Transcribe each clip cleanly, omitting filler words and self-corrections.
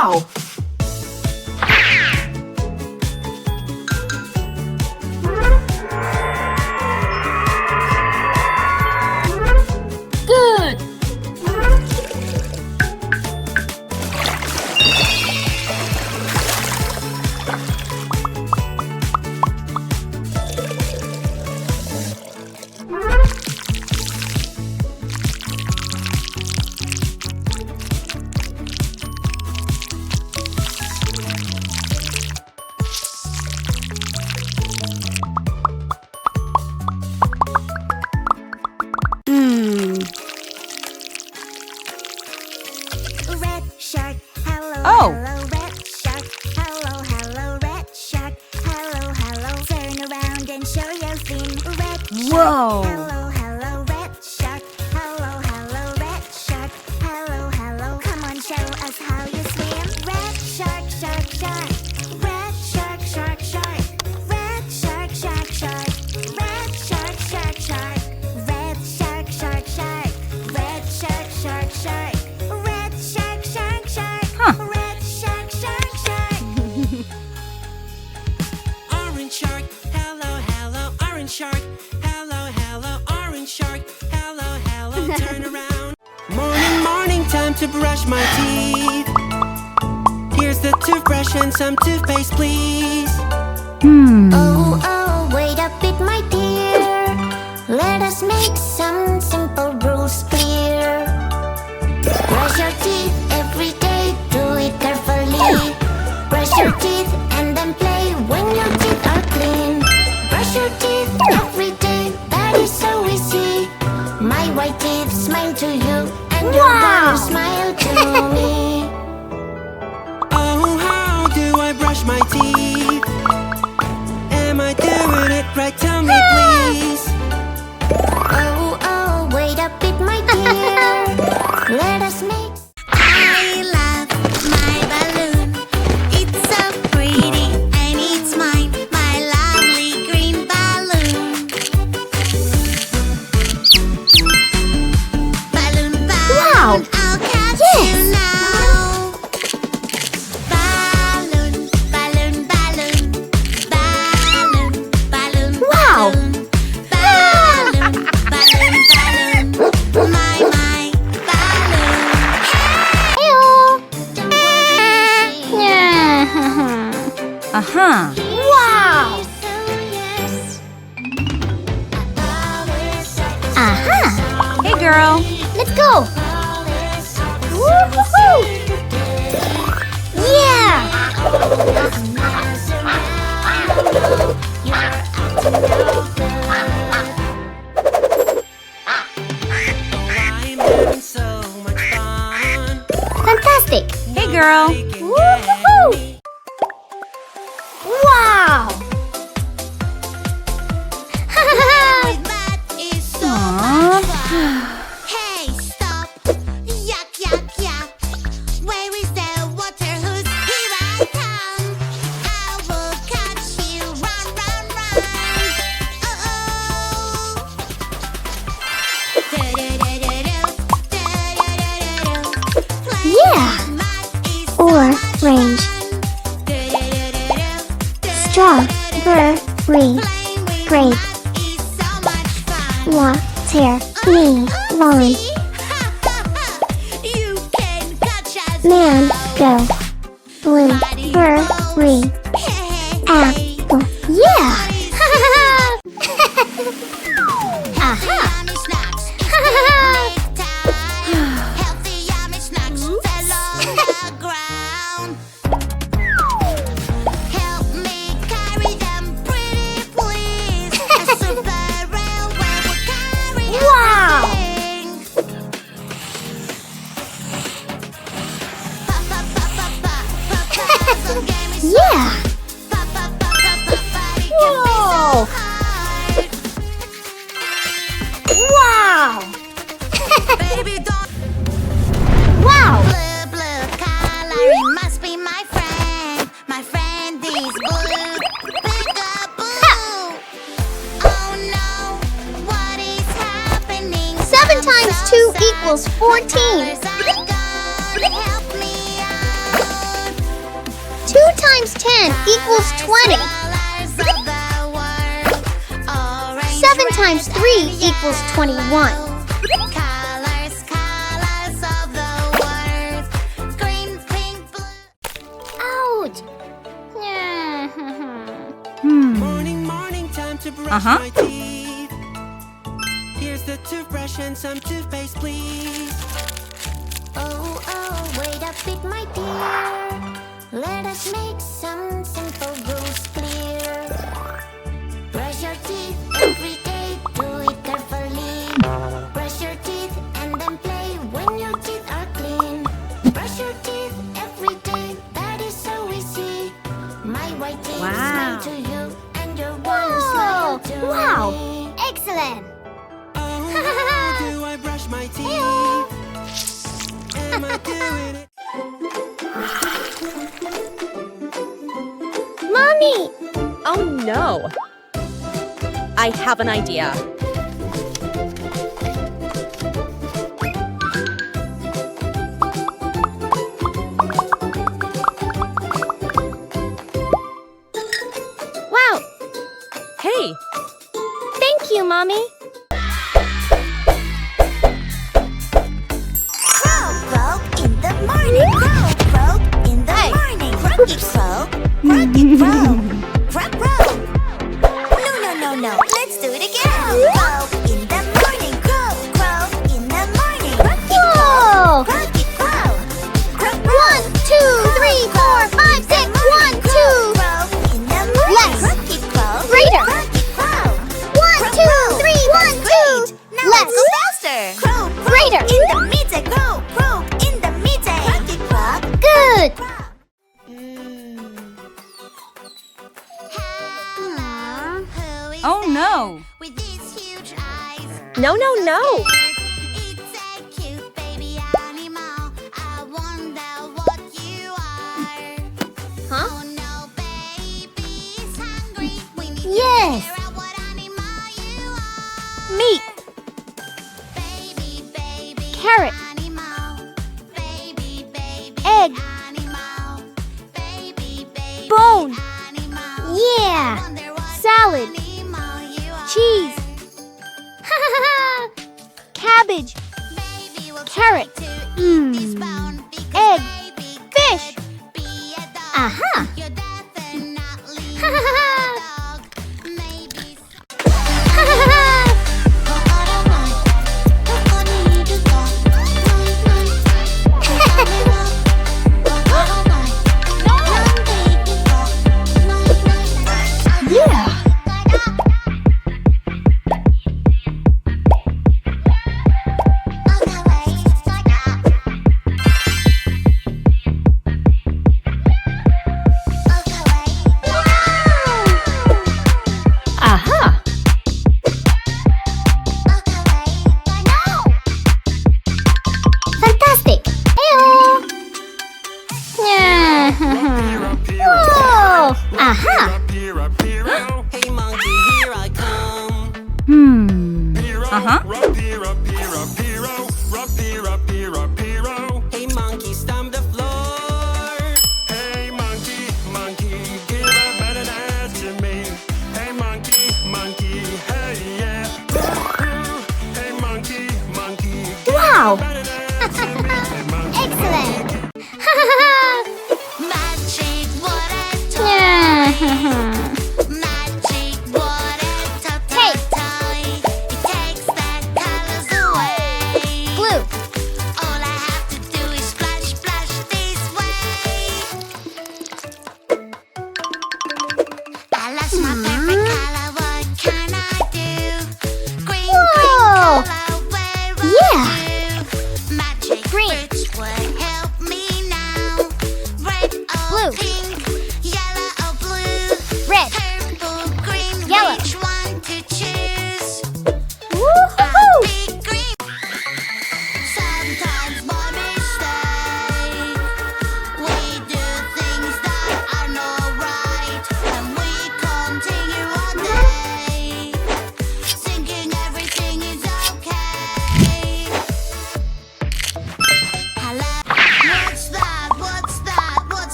Wow! Good! Red shark, hello, Oh. hello, red shark, hello, hello, red shark, hello, hello. Turn around and show your fin. Red shark, Whoa. hello, hello, red shark, hello, hello, red shark, hello, hello. Come on, show us how you swim. Red shark, shark, shark, red shark, shark, shark, red shark, shark, shark, red shark, shark, shark, red shark, shark, shark, red shark, shark, shark. Red shark, shark, shark. Huh. Red shark, shark, shark. Orange shark, hello, hello, orange shark, hello, hello, orange shark, hello, hello, turn around. Morning, morning, time to brush my teeth. Here's the toothbrush and some toothpaste, please. Oh, oh, wait a bit, my dear. Let us make some simple rules clear. Brush your teeth every day, do it carefully. Brush your teeth and then play when your teeth are clean. Brush your teeth every day, that is so easy. My white teeth smile to you, and your brown smile to me. Oh, how do I brush my teeth? Am I doing it right? Tell me, please. Oh, oh, wait a bit, my dear. Let us make. I love my balloon. It's so pretty and it's mine, my lovely green balloon. Balloon, balloon, I'll catch you now. Balloon, balloon, balloon, balloon, balloon, balloon. Balloon, balloon, balloon, my balloon. Don't worry, Uh-huh. wow! Aha! Hey, girl. Let's go! Woo-hoo-hoo! Yeah! I'm having so much fun. Fantastic! Hey, girl. Woo-hoo-hoo! Wow! Hey, stop! Yuck, yuck, yuck! Where is the water hose? Here I come! I will catch you! Run, run, run! Yeah! Or range. Strawberry, grape, water, me, lawn, mango, blueberry, apple. Yeah! Aha! Wow! Yeah! Whoa! Wow! Wow! Blue, blue color, he must be my friend. My friend is blue. Peekaboo! Oh no, what is happening? 7 times 2 equals 14. Help me out. 2 times 10 equals 20. 7 times 3 equals 21. Ouch! Morning, morning, time to brush my teeth. Here's the toothbrush and some toothpaste, please. Oh, oh, wait a bit, my dear. Let us make some simple rules clear. Brush your teeth every day, do it carefully. Brush your teeth and then play when your teeth are clean. Brush your teeth every day, that is so easy. My white teeth smile to you and your one smile to me. Wow! Excellent! Oh, do I brush my teeth? Am I doing it? Mommy! Oh no! I have an idea. Wow! Hey! Thank you, Mommy! Crow in the morning, crow in the morning. Croaky crow, croaky crow, crow. No, let's do it again. Crow in the morning, crow in the morning. Whoa! Croaky crow, 1, 2, 3, 4, 5, 6, 1, 2. crow in the morning. Less. Croaky crow, Greater. croaky crow. 1, 2, 3, 1, 2. Now Less. let's go faster. Crow Greater. in the middle, crow in the middle. Croaky crow. Good! Oh no! With these huge eyes. No, no, no! It's a cute baby animal. I wonder what you are. Huh? Oh no, baby's hungry. We need Yes. to figure out what animal you are. Meat. Baby, Carrot. animal. Baby, Egg. animal. Baby, Bone. animal. Yeah! Wonder what Salad. animal you are. Cheese. Cabbage. Baby will Carrot. try to eat this bone because Egg. baby Fish. can't be a dog. Aha! You're definitely not a dog. Maybe Yeah! Aha! Fantastic! Heyo! Whoa! Aha! Hey monkey, here I come. Hey monkey, stomp the floor. Hey monkey, give a better dance to me. Hey monkey, hey yeah. Hey monkey, give Wow! a better dance to me. Hey monkey, Excellent! magic water toy. Magic water Hey. toy. It takes the colors away. Blue. All I have to do is splash, splash this way. I lost my favorite color, what can I do? Green, Whoa. green color, where are Yeah. you? Magic Green. bridge will help me now. Red or Blue. pink, yellow or blue. Red. Purple, green, Yellow. which one to choose? Woohoo! Big green. Sometimes by mistake, we do things that are not right, and we continue our day, thinking everything is okay. Hello.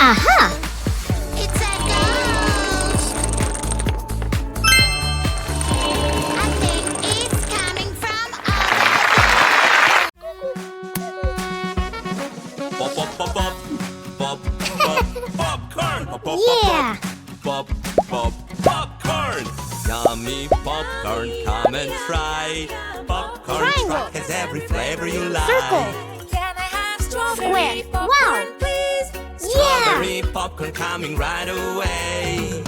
Aha! It's a ghost. I think it's coming from Pop, pop, pop, pop, pop, pop, popcorn. Pop, pop, Yeah! pop, pop, popcorn. Yummy popcorn, come and try. Popcorn Triangle. truck has every flavor you like. Circle! Can I have strawberry Square. popcorn, Wow. please? Yeah! Strawberry popcorn coming right away.